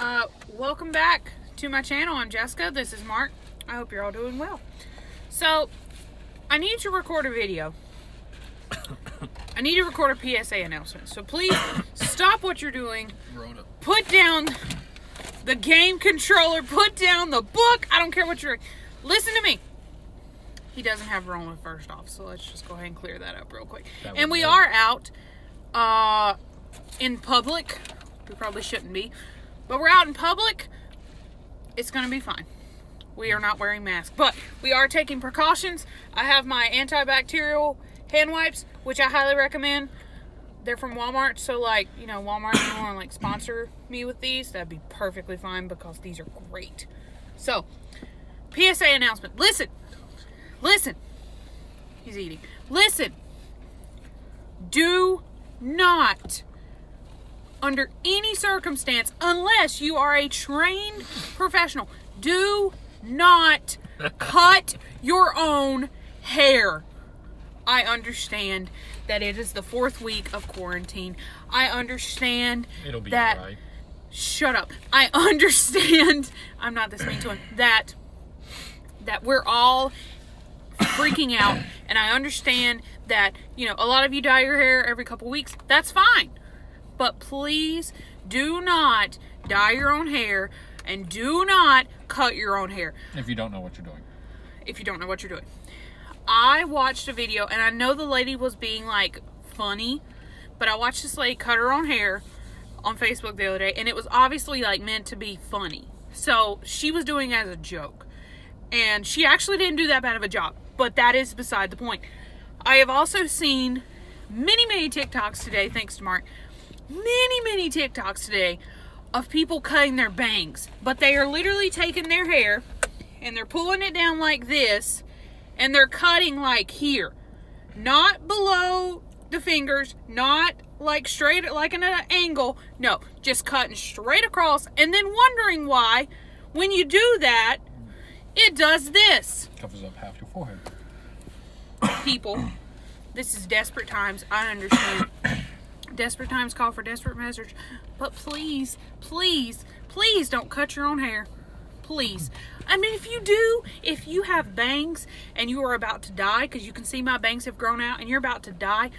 Welcome back to my channel. I'm Jessica. This is Mark. I hope you're all doing well. So, I need to record a video. I need to record a PSA announcement. So please stop what you're doing. Put down the game controller. Put down the book. I don't care what you're doing. Listen to me. He doesn't have Rona first off, so let's just go ahead and clear that up real quick. And we are out in public. We probably shouldn't be, but we're out in public. It's going to be fine. We are not wearing masks, but we are taking precautions. I have my antibacterial hand wipes, which I highly recommend. They're from Walmart, so like, you know, Walmart, if you want to like sponsor me with these, that'd be perfectly fine because these are great. So, PSA announcement. Listen. He's eating. Listen. Do not, under any circumstance, unless you are a trained professional, do not cut your own hair. I understand that it is the 4th week of quarantine. I understand It'll be that. alright. Shut up. I understand. I'm not this mean to him. That we're all freaking out, and I understand that, you know, a lot of you dye your hair every couple weeks. That's fine. But please do not dye your own hair and do not cut your own hair. If you don't know what you're doing. If you don't know what you're doing. I watched a video, and I know the lady was being like funny, but I watched this lady cut her own hair on Facebook the other day, and it was obviously like meant to be funny. So she was doing it as a joke, and she actually didn't do that bad of a job, but that is beside the point. I have also seen many TikToks today, thanks to Mark, many TikToks today of people cutting their bangs, but they are literally taking their hair and they're pulling it down like this, and they're cutting like here, not below the fingers, not like straight like in an angle, no, just cutting straight across, and then wondering why when you do that it does this. Covers up half your forehead. People, this is desperate times. I understand. Desperate times call for desperate measures. But please don't cut your own hair. Please. I mean, if you have bangs and you are about to die, because you can see my bangs have grown out and you're about to die,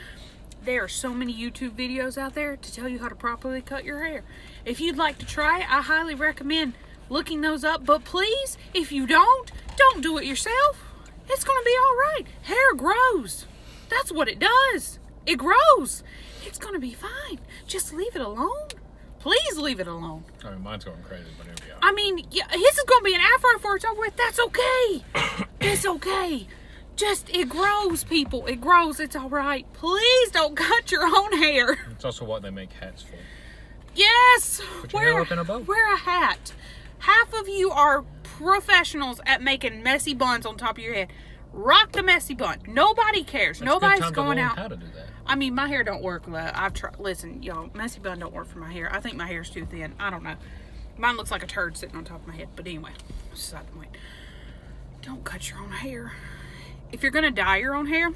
there are so many YouTube videos out there to tell you how to properly cut your hair. If you'd like to try it, I highly recommend looking those up. But please, if you don't do it yourself. It's going to be all right. Hair grows. That's what it does. It grows. It's going to be fine. Just leave it alone. Please leave it alone. I mean, mine's going crazy, but here we are. I mean, yeah, his is going to be an afro before it's over with. That's okay. It's okay. Just, it grows, people. It grows. It's all right. Please don't cut your own hair. It's also what they make hats for. Yes. Put your hair up in a bow. Wear a hat. Half of you are professionals at making messy buns on top of your head. Rock the messy bun. Nobody cares. That's Nobody's a good time going to learn out. how to do that. I mean, my hair don't work. I've tried. Listen, y'all, messy bun don't work for my hair. I think my hair's too thin. I don't know. Mine looks like a turd sitting on top of my head. But anyway, beside the point. Don't cut your own hair. If you're gonna dye your own hair,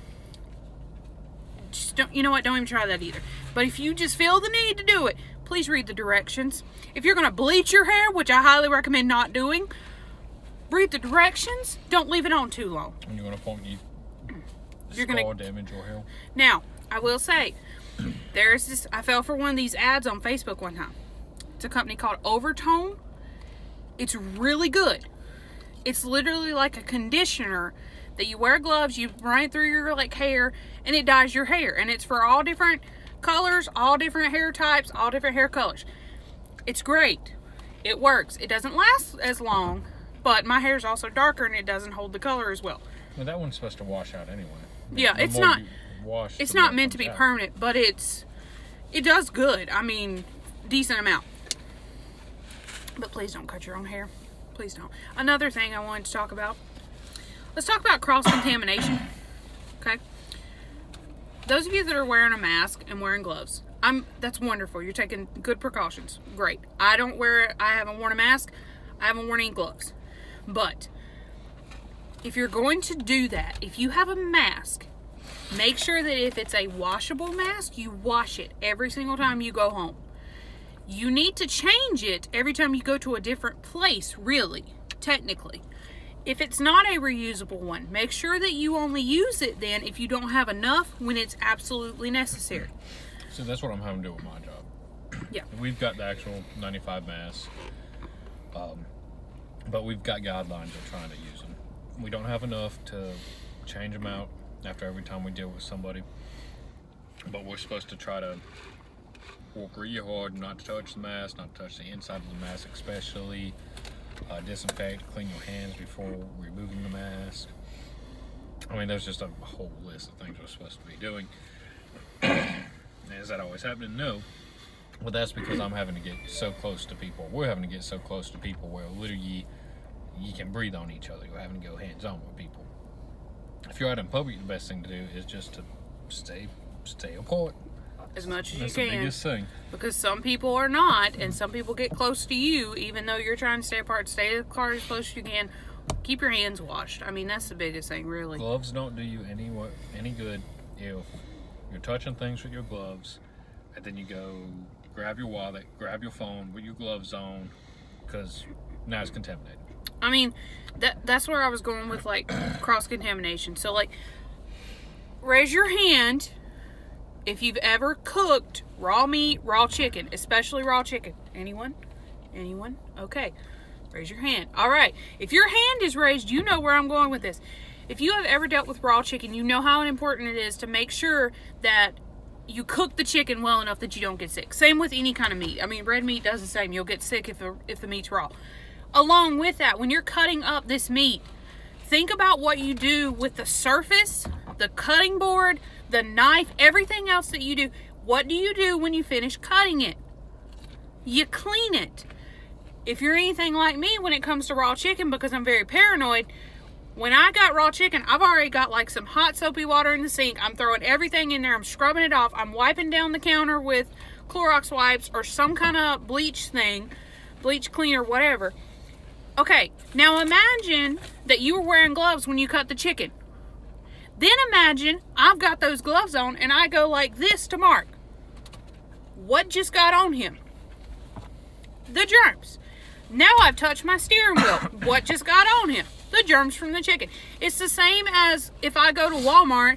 just don't. You know what? Don't even try that either. But if you just feel the need to do it, please read the directions. If you're gonna bleach your hair, which I highly recommend not doing, read the directions. Don't leave it on too long. When you're going to point, You're scar, gonna damage your hair. Now, I will say, there's this. I fell for one of these ads on Facebook one time. It's a company called Overtone. It's really good. It's literally like a conditioner that you wear gloves, you run it through your like hair, and it dyes your hair. And it's for all different colors, all different hair types, all different hair colors. It's great. It works. It doesn't last as long, but my hair is also darker and it doesn't hold the color as well. Well, that one's supposed to wash out anyway. Yeah, The it's more not. you wash, It's the not more meant to comes be out. permanent, but it does good. I mean, decent amount. But please don't cut your own hair. Please don't. Another thing I wanted to talk about. Let's talk about cross-contamination. Okay? Those of you that are wearing a mask and wearing gloves, that's wonderful. You're taking good precautions. Great. I haven't worn a mask. I haven't worn any gloves. But if you're going to do that, if you have a mask, make sure that if it's a washable mask, you wash it every single time you go home. You need to change it every time you go to a different place, really, technically. If it's not a reusable one, make sure that you only use it then if you don't have enough when it's absolutely necessary. So that's what I'm having to do with my job. Yeah. We've got the actual 95 masks, but we've got guidelines of trying to use them. We don't have enough to change them out after every time we deal with somebody, but we're supposed to try to work really hard not to touch the mask, not to touch the inside of the mask especially, disinfect, clean your hands before removing the mask. I mean, there's just a whole list of things we're supposed to be doing. Is that always happening? No. Well, that's because I'm having to get so close to people. We're having to get so close to people where literally you can breathe on each other. You're having to go hands-on with people. If you're out in public, the best thing to do is just to stay apart. As much as That's you the can. biggest thing. Because some people are not, and some people get close to you, even though you're trying to stay apart. Stay as close as you can. Keep your hands washed. I mean, that's the biggest thing, really. Gloves don't do you any good if you're touching things with your gloves, and then you go grab your wallet, grab your phone with your gloves on, because now it's contaminated. I mean, that's where I was going with, like, cross-contamination. So, like, raise your hand if you've ever cooked raw meat, raw chicken, especially raw chicken. Anyone? Anyone? Okay. Raise your hand. All right. If your hand is raised, you know where I'm going with this. If you have ever dealt with raw chicken, you know how important it is to make sure that you cook the chicken well enough that you don't get sick. Same with any kind of meat. I mean, red meat does the same. You'll get sick if the meat's raw. Along with that, when you're cutting up this meat, think about what you do with the surface, the cutting board, the knife, everything else that you do. What do you do when you finish cutting it? You clean it. If you're anything like me when it comes to raw chicken, because I'm very paranoid, when I got raw chicken, I've already got like some hot soapy water in the sink. I'm throwing everything in there. I'm scrubbing it off. I'm wiping down the counter with Clorox wipes or some kind of bleach thing, bleach cleaner, whatever. Okay, now imagine that you were wearing gloves when you cut the chicken. Then imagine I've got those gloves on and I go like this to Mark. What just got on him? The germs. Now I've touched my steering wheel. What just got on him? The germs from the chicken. It's the same as if I go to Walmart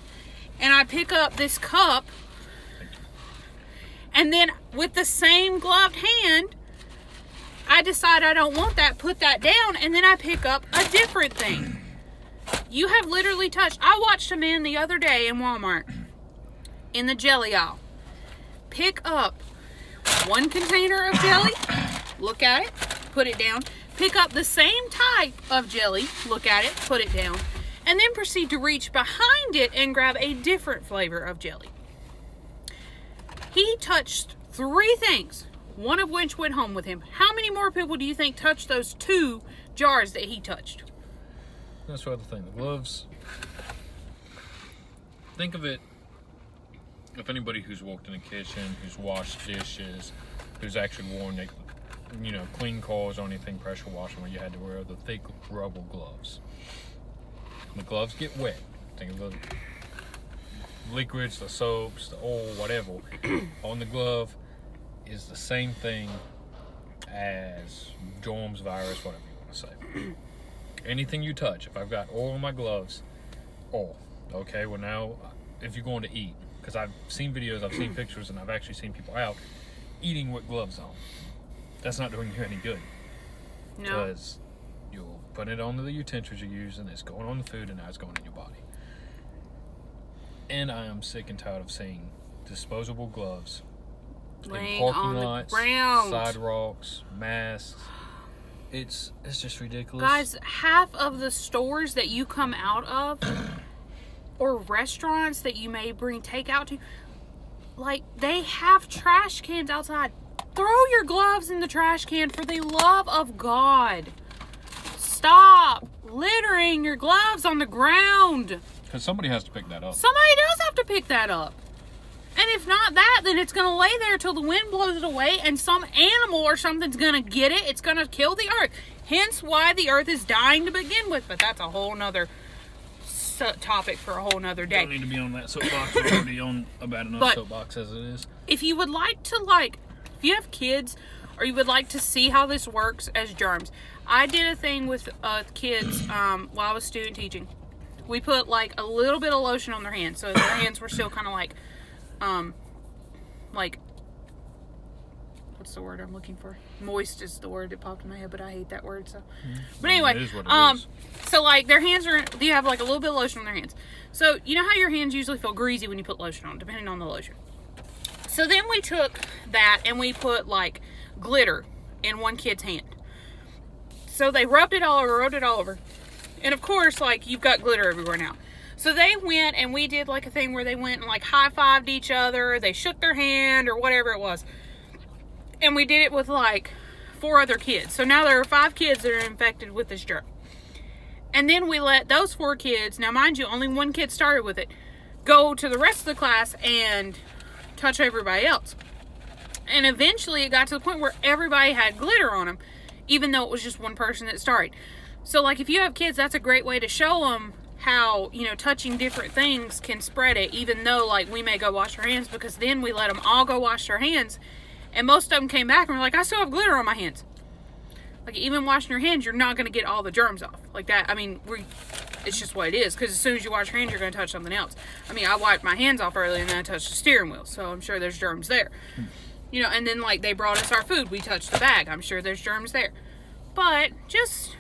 and I pick up this cup and then with the same gloved hand, I decide I don't want that, put that down, and then I pick up a different thing. You have literally touched. I watched a man the other day in Walmart in the jelly aisle pick up one container of jelly, look at it, put it down, pick up the same type of jelly, look at it, put it down, and then proceed to reach behind it and grab a different flavor of jelly. He touched 3 things, one of which went home with him. How many more people do you think touched those 2 jars that he touched? That's the other thing. The gloves. Think of it. If anybody who's walked in a kitchen, who's washed dishes, who's actually worn, clean cars or anything pressure washing where you had to wear the thick rubber gloves. The gloves get wet. Think of the liquids, the soaps, the oil, whatever on the glove is the same thing as germs, virus, whatever you want to say. Anything you touch, if I've got oil on my gloves, oil. Okay, well now, if you're going to eat, because I've seen videos, I've seen pictures, and I've actually seen people out eating with gloves on. That's not doing you any good. No. Because you're putting it onto the utensils you're using, it's going on the food, and now it's going in your body. And I am sick and tired of seeing disposable gloves laying in parking on lots, the ground, sidewalks, masks. It's just ridiculous. Guys, half of the stores that you come out of or restaurants that you may bring takeout to, like, they have trash cans outside. Throw your gloves in the trash can, for the love of God. Stop littering your gloves on the ground. Because somebody has to pick that up. Somebody does have to pick that up. And if not that, then it's going to lay there till the wind blows it away and some animal or something's going to get it. It's going to kill the earth. Hence why the earth is dying to begin with. But that's a whole nother topic for a whole nother day. Don't need to be on that soapbox. We're already on a bad enough soapbox as it is. If you would like to, if you have kids or you would like to see how this works as germs, I did a thing with kids while I was student teaching. We put like a little bit of lotion on their hands, so their hands were still kind of like what's the word I'm looking for? Moist is the word that popped in my head, but I hate that word. So, but anyway, it is what it is. So like their hands you have like a little bit of lotion on their hands. So you know how your hands usually feel greasy when you put lotion on, depending on the lotion. So then we took that and we put like glitter in one kid's hand. So they rubbed it all over. And of course, like, you've got glitter everywhere now. So they went and we did like a thing where they went and like high-fived each other. They shook their hand or whatever it was. And we did it with like 4 other kids. So now there are 5 kids that are infected with this germ. And then we let those 4 kids, now mind you, only 1 kid started with it, go to the rest of the class and touch everybody else. And eventually it got to the point where everybody had glitter on them, even though it was just one person that started. So like if you have kids, that's a great way to show them how, you know, touching different things can spread it, even though like we may go wash our hands, because then we let them all go wash their hands. And most of them came back and were like, I still have glitter on my hands. Like, even washing your hands, you're not going to get all the germs off. Like that, I mean, it's just what it is. Because as soon as you wash your hands, you're going to touch something else. I mean, I wiped my hands off earlier and then I touched the steering wheel. So I'm sure there's germs there. You know, and then like they brought us our food. We touched the bag. I'm sure there's germs there. But just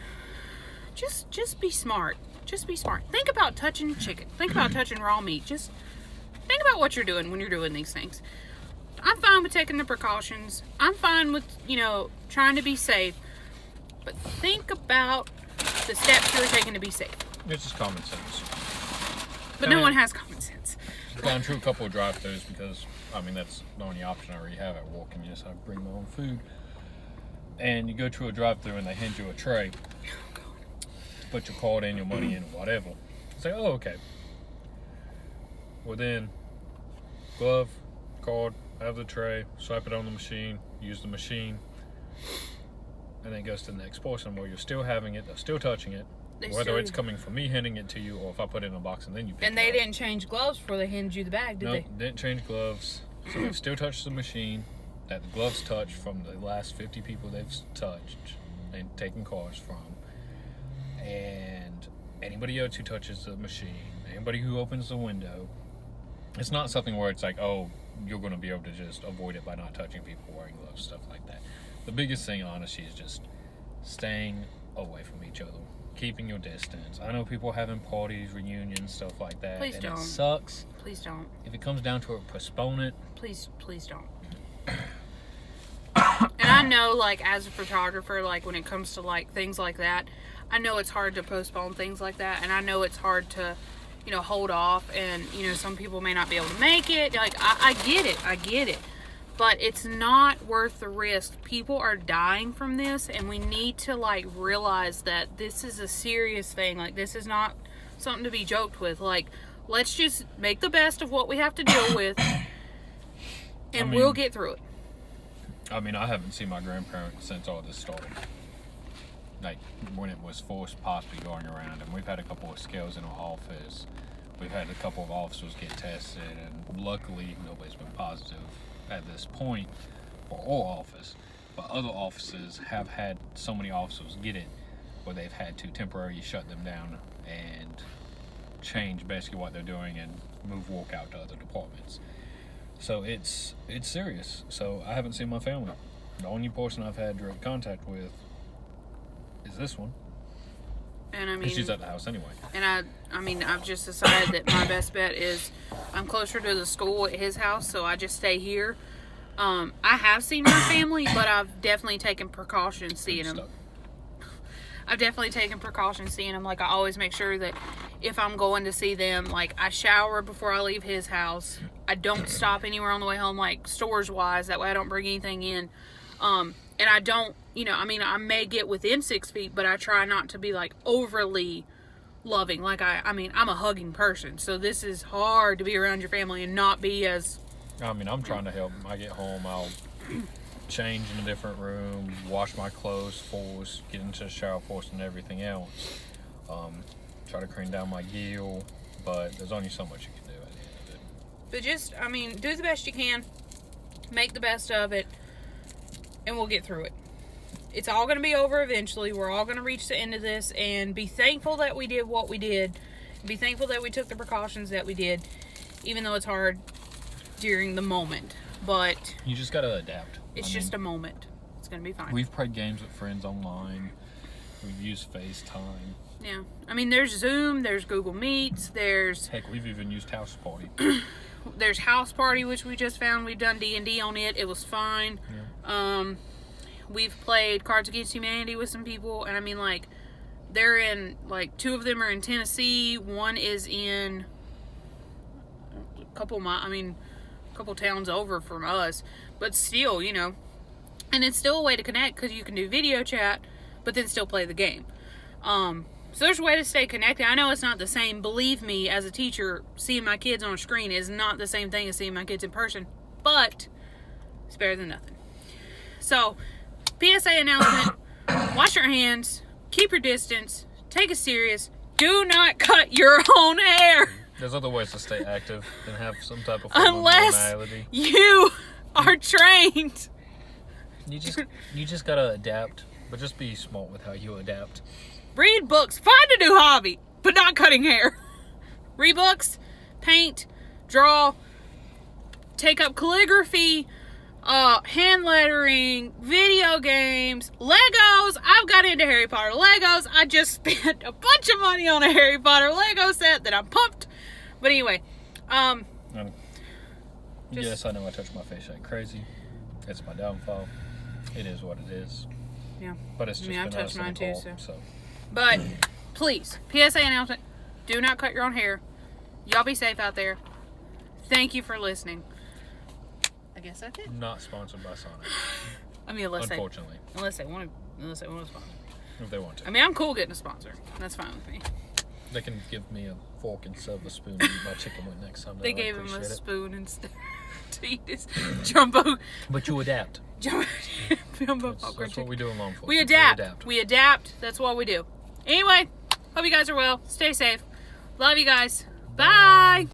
be smart. Just be smart. Think about touching chicken. Think about touching raw meat. Just think about what you're doing when you're doing these things. I'm fine with taking the precautions. I'm fine with, you know, trying to be safe. But think about the steps you're taking to be safe. It's just common sense. But no one has common sense. Gone through a couple of drive-thrus because, I mean, that's the only option I really have at work. And yes, I bring my own food. And you go to a drive-thru and they hand you a tray. Oh, God. Put your card in, your money in, whatever. Say, oh, okay. Well, then, glove, card, have the tray, swipe it on the machine, use the machine, and then it goes to the next portion where you're still having it, they're still touching it, whether it's coming from me handing it to you or if I put it in a box and then you pick it up. And they didn't change gloves before they handed you the bag, did they? No, didn't change gloves. So they still touched the machine that the gloves touched from the last 50 people they've touched and taken cards from. And anybody else who touches the machine, anybody who opens the window, it's not something where it's like, oh, you're going to be able to just avoid it by not touching people, wearing gloves, stuff like that. The biggest thing, honestly, is just staying away from each other, keeping your distance. I know people having parties, reunions, stuff like that. Please don't. It sucks. Please don't. If it comes down to it, postpone it. Please don't. And I know, like, as a photographer, like, when it comes to, like, things like that, I know it's hard to postpone things like that, and I know it's hard to, you know, hold off, and, you know, some people may not be able to make it. Like, I get it. But it's not worth the risk. People are dying from this, and we need to, like, realize that this is a serious thing. Like, this is not something to be joked with. Like, let's just make the best of what we have to deal with, and we'll get through it. I mean, I haven't seen my grandparents since all this started. Like, when it was forced possibly going around, and we've had a couple of scales in our office. We've had a couple of officers get tested, and luckily nobody's been positive at this point for our office. But other offices have had so many officers get it where they've had to temporarily shut them down and change basically what they're doing and move work out to other departments. So it's serious. So I haven't seen my family. The only person I've had direct contact with is this one. And I mean, she's at the house anyway. And I mean, I've just decided that my best bet is I'm closer to the school at his house, so I just stay here. I have seen my family, but I've definitely taken precautions seeing them. I've definitely taken precautions seeing them. Like, I always make sure that if I'm going to see them, like, I shower before I leave his house. I don't stop anywhere on the way home, like, stores-wise. That way I don't bring anything in. And I don't, you know, I mean, I may get within 6 feet, but I try not to be, like, overly loving. Like, I mean, I'm a hugging person, so this is hard to be around your family and not be as... I mean, I'm trying to help them. I get home, I'll change in a different room, wash my clothes first, get into the shower first and everything else. Try to clean down my gill, but there's only so much you can do at the end of it. But just, I mean, do the best you can. Make the best of it. and we'll get through it. It's all going to be over eventually. We're all going to reach the end of this and be thankful that we did what we did. Be thankful that we took the precautions that we did, even though it's hard during the moment. But you just got to adapt. It's just a moment. It's going to be fine. We've played games with friends online. We've used FaceTime. Yeah. I mean, there's Zoom, there's Google Meets, there's... Heck, we've even used House Party. There's House Party, which we just found. We've done D&D on it. It was fine. Yeah. We've played Cards Against Humanity with some people, and I mean, like, they're in, like, 2 of them are in Tennessee. One is in a couple towns over from us, but still, you know, and it's still a way to connect because you can do video chat, but then still play the game. So there's a way to stay connected. I know it's not the same. Believe me, as a teacher, seeing my kids on a screen is not the same thing as seeing my kids in person, but it's better than nothing. So, PSA announcement, wash your hands, keep your distance, take it serious, do not cut your own hair. There's other ways to stay active and have some type of form of normality. You are trained. You just gotta adapt, but just be smart with how you adapt. Read books, find a new hobby, but not cutting hair. Read books, paint, draw, take up calligraphy, hand lettering, video games, Legos. I've got into Harry Potter Legos. I just spent a bunch of money on a Harry Potter Lego set that I'm pumped. But anyway, yes, I know I touched my face like crazy. It's my downfall. It is what it is. Yeah. But it's just I touched mine too, so. But please, PSA announcement: do not cut your own hair. Y'all be safe out there. Thank you for listening. I guess that's it. Not sponsored by Sonic. I mean, unfortunately. Unless they want to sponsor. If they want to. I mean, I'm cool getting a sponsor. That's fine with me. They can give me a fork instead of a spoon to eat my chicken with next time. They gave him a spoon instead to eat his jumbo. But you adapt. Jumbo that's what we do in law enforcement. We adapt. We adapt. That's what we do. Anyway, hope you guys are well. Stay safe. Love you guys. Bye.